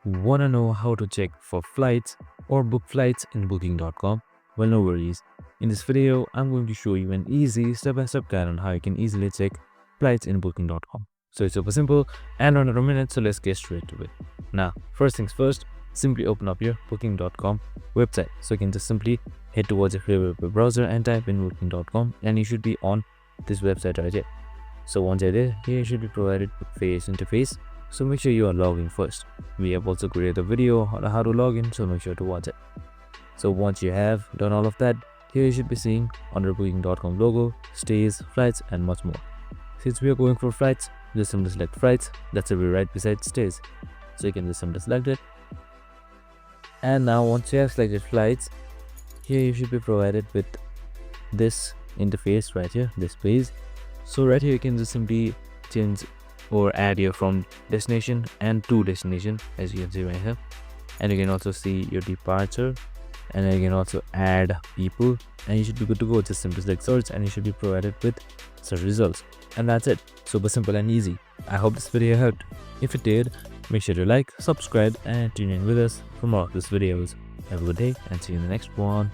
Wanna know how to check for flights or book flights in booking.com? Well, no worries. In this video, I'm going to show you an easy step-by-step guide on how you can easily check flights in booking.com. So it's super simple and under a minute, so let's get straight to it. Now, first things first, simply open up your booking.com website. So you can just simply head towards your favorite web browser and type in booking.com and you should be on this website right here. So once you're there, here you should be provided with face interface. So make sure you are logging first. We have also created a video on how to log in, so make sure to watch it. So once you have done all of that, here you should be seeing under booking.com logo, stays, flights and much more. Since we are going for flights, just simply select flights. That's will be right beside stays. So you can just simply select it. And now once you have selected flights, here you should be provided with this interface right here, this page. So right here you can just simply change or add your from destination and to destination, as you can see right here. And you can also see your departure, and then you can also add people, and you should be good to go. Just simply select search and you should be provided with search results. And that's it. Super simple and easy. I hope this video helped. If it did, make sure to like, subscribe and tune in with us for more of these videos. Have a good day and see you in the next one.